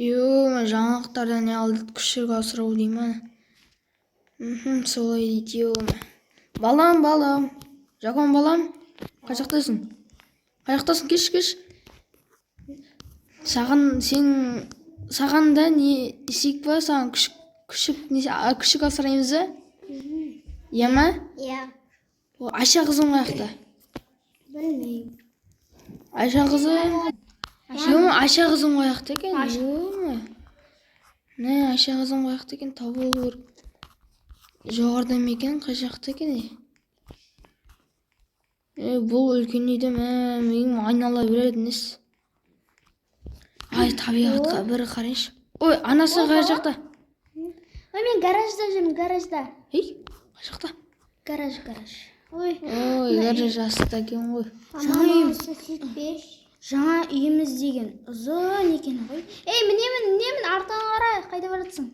Жаңалықтардан не алды күшік асырау дей ма? Солай дейді. Балам. Жакон балам. Қай жақтасың? Кеш. Саған да не десек па? Саған күшік асыраймыз ба? Иә ма? Иә. Айша қызың қай жақта? Білмеймін. Айша қызы? Айша қызың қай жақта екен? Не, Айша қызың қай жақта екен? Тауып алу керек. Жоғарыда ма екен? Қай жақта екен? Бұл үлкен үйде миым айнала береді несі. Ай, табиғатқа бір қарайыншы. Ой, анасы қай жақта? Мен гаражда жүрмін, гаражда. Қай жақта? Гараж. Ой, гараж жасықта екен ғой. Жаңа үйіміз деген ұзын екен ғой. Мінемін, артыңа қарай, қайда баратсың?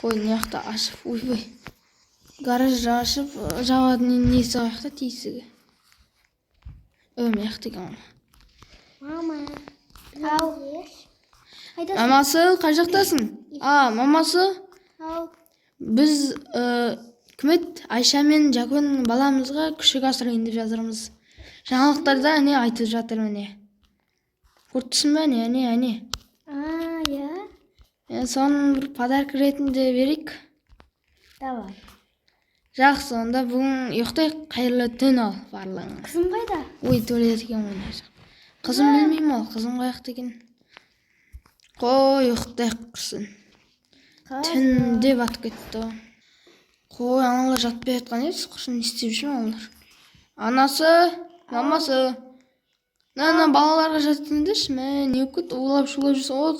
Қой, не жақта ашып, ой. Гараж ашып, жабатын несі қай жақта тесігі. Мына жақта екен. Мама. Ау. Мамасы, қай жақтасың? Мамасы. Ау. Біз үкімет Айша мен Жакон баламызға күшік асырайын деп жатырмыз. Жаңалықтарда не айтып жатыр міне. Көрдіңіз бе? Не. Иә. Соның бір подарок ретінде берейік. Давай. Жақсы, онда бүгін ұйықтайық, қайырлы түн ал барлығыңа. Қызым қайда? Ой, туалет екен ойнар. Қызым білмеймін ал, қызым қай жақта екен. Қой, ұйықтайық құрсын. Түн де батып кетті. Қой, аналар жатпай жатқан еді, құрсын не істеп жүр ме олар? Анасы, мамасы. Балаларға жаттың деші, не өкіт, улап-шулап жүрсің. Ой,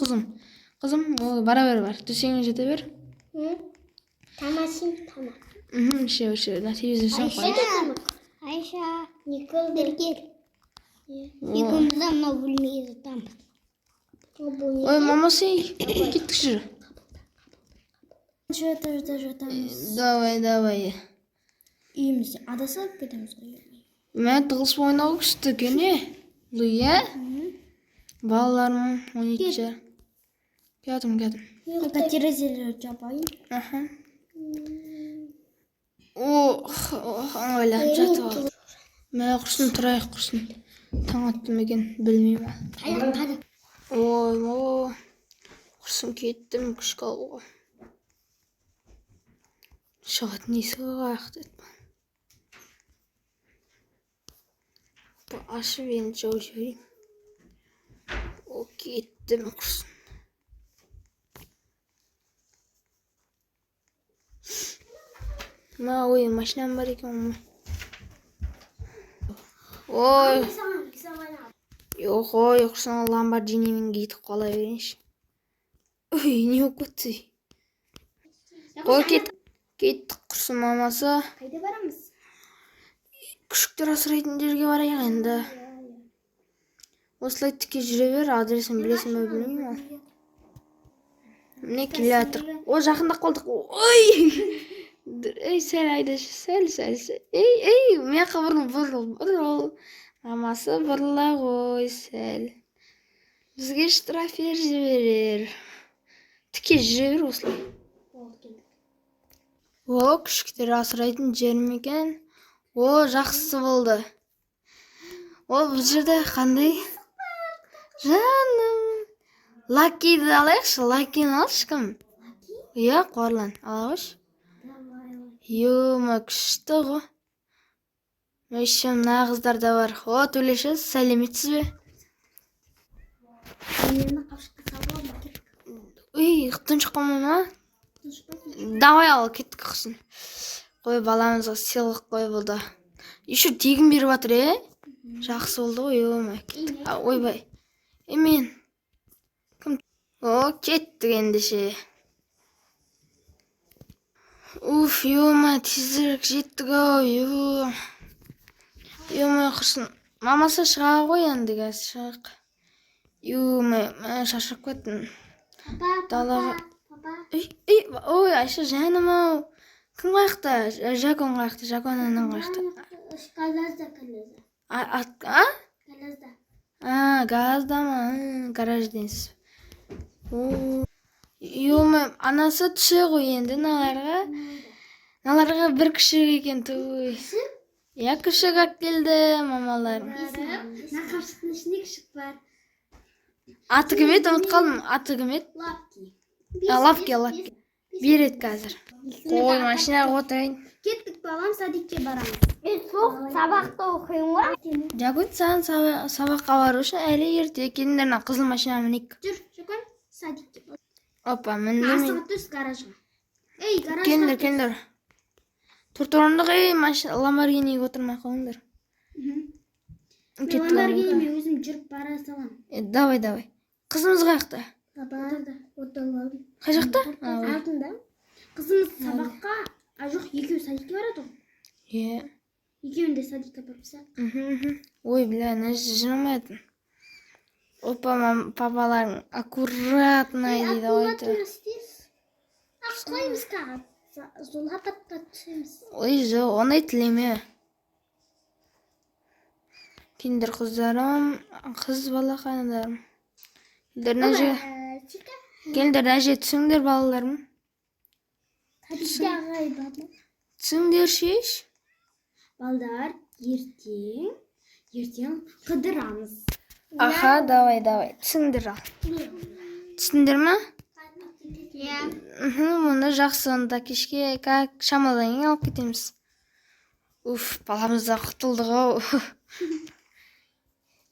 қызым, бара бер, төсегіңе жете бер. Тамашин. Ше, телевизор қойшы. Айша, Никол бергер. Екімізді мынау бөлмеге жатамыз. Ой, мамасы, кеттік жүр. Жатамыз. Давай. Үйімізде адасып кетеміз ғой. Мен тығылыс ойнау күшті екен, Луя? Балаларым 12. Келдім. Терезелер жабайын. Ойланып жатып алды. Мә құрсын, тұрайық құрсын. Таң аттым екен, білмеймін. Ой, құрсын кеттім күшік алуға. Шығатын несі қаяқты етпен. Ашып енді жау жіберейін. Кеттім құрсын. Ой, машинам бар екен. Ой. Жоқ, құрсын ламборджинимен кетіп қала берейінші. Ой, не болып кетті? Ой, кеттік құрсын мамасы. Қайда барамыз? Күшіктер асырайтын жерге барайық енді. Осылай тіке жүре бер, адресін білесің бе білмеймін. Міне келе жатыр. Ой, жақындап қалдық. Ой! Сәл айдашы, сәл. Мияққа бұрыл. Мамасы бұрыла ғой, сәл. Бізге штрафер жіберер. Тіке жүре бер осылай. Күшіктер асырайтын жерім екен. Жақсы болды. Бұл жерде қандай? Жаным. Лакиді алайықшы, лакині алшы кім? Қорлан, алағыш. Күшті ғо. Өшім, нағыздар да бар. Төлешіз, сәлеметсіз бе? Құттын шыққанмын ма? Давай ал, кеттік құсын. Қой, баламызға сыйлық қой болды. Еще тегін беріп жатыр, Жақсы болды ғой, кеттік. Ойбай. Мен. Кеттік ендеше. Тезірек жеттік ау. Құрсын. Мамасы шыға ғой енді кәз шығақ. Шашып кеттім. Далаға. Ой, Айша жаным ау. Кім қаяқта? Жакон қаяқта, Жакон әнің қаяқта. Газда. Газда ма? Гараж дейсіз. Yo'ma, anasi tusha qo'y endi nalarga. Nalarga bir kishi ekan to'y. Ya kishig keldi mamalar. Naqashning ishni kishib var. Ati kim edi? Unutib qoldim. Ati kim edi? Lapki. Lavki. Beret hozir. Qo'y, mashinaga o'tiring. Ketdik balam, sadikka boramiz. So'q saboqda o'qiyman. Jagut sen saboqqa borishni ayli erta kelinglar qizil mashinani minik. Jur, shukr. Sadikka. Opa, mindim. Asabtus garajga. Ey, garajga. Kelinglar. Turto'rindiq mashina Lamborghiniga o'tirmay qolinglar. Lamborghini o'zim jurib bora salam. Davay. Qizimiz qayerda? Babalarda o'tirdim. Qayerda? Altında. Kızımız sabahka ajoq ikki sadikka boradi. Ye. Ikkovini sadikka borsa. Oy, bilan jinomadim. Opa, papalar аккуратно deydi oyda. Qo'yimiz ka. Zulhatda tushamiz. Oy, onu aytlaymi. Kinder qizlarim, qiz bola qandarim. Keldir naje tushingdir bolalarim. Tushingdir shish. Baldar, erteng qidiramiz. Aha, davay. Tushingdir al. Tushundirmi? Ya. Bunda жақсы unda kechga как shamollagan olib ketamiz. Uf, balamizdan qutuldik-ov.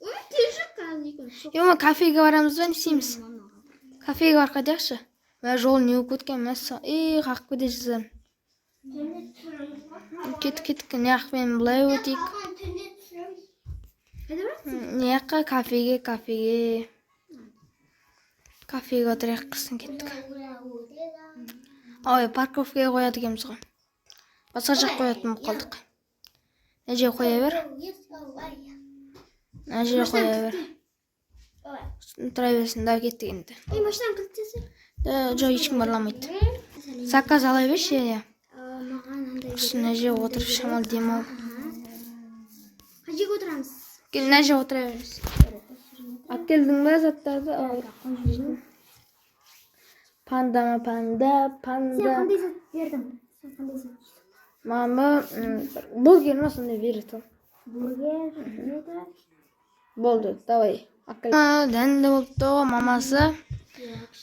Oy, tejib qoldik. Yo'q, kafega boramiz va ishlaymiz. Kafega borqad yaxshi. Va yo'lni yo'q o'tganman. Haq ketishim. Ket. Naq men bulay o'tik. Naqqa kafega. Kafega o'tirib qilsin ketdik. Oy, parkovkaga qo'yadigamiz. Boshqa joqqa qo'yatib qoldik. Neje qo'yaver. Turaversin, dab ketdik endi. Ey, mashinani qilib Joy hech kim borlamaydi. Zakaz olaverish ya. Maqan Neje o'tirib shamol demol. Qajiga o'tiramiz. Kel, neje o'tiraveramiz. Akeldingmi zatlarni? Panda. Qanday zot berdim? Qanday zot? Mama, burger nasıl verirdi? Burger. Bo'ldi, davay. Danda bo'ldi mamasi.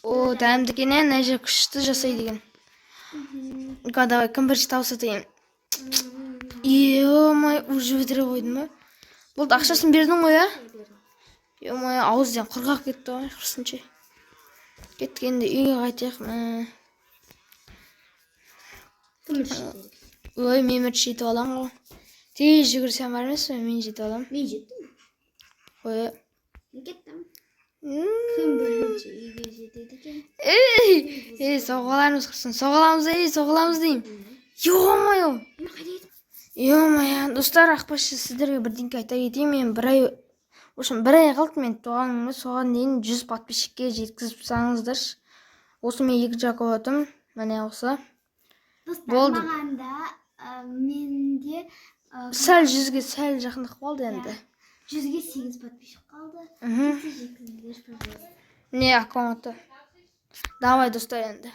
O damdikini neje kushti jasaydigan. Davay, kim birinchi tavsiya Yo'may, уже o'tirib qo'ydimmi? Bo'ldi, ақшасын berding qo'ya? Yo'may, og'izdan qurg'oq ketdi, qirsinchi. Ketdik endi uyga qaytayapmi? Voy, men yetib olaman. Tez yugursam bormasmi? Men yetib olaman. Men yetdim. Qo'ya. Ketdim. Kim birinchi uyga yetadi ekan? Ey, sog'alarimiz qilsin. Sog'alamiz deyim. Yo'qmi? Yo'qmi? Do'stlar, axbashi sizlarga birdinga aytay ketayim. Men bir ay qildi men tug'animni so'g'an deyin 100 подписчикка yetkazib sangizdar. O'sha men 2 jakovatim. Mana yo'qsa. Bo'ldi. Maqanda menga Sal 100ga sal yaqinlik qoldi endi. 100ga 8 подписчик qoldi. Ne akkaunti. Davay do'stlar endi.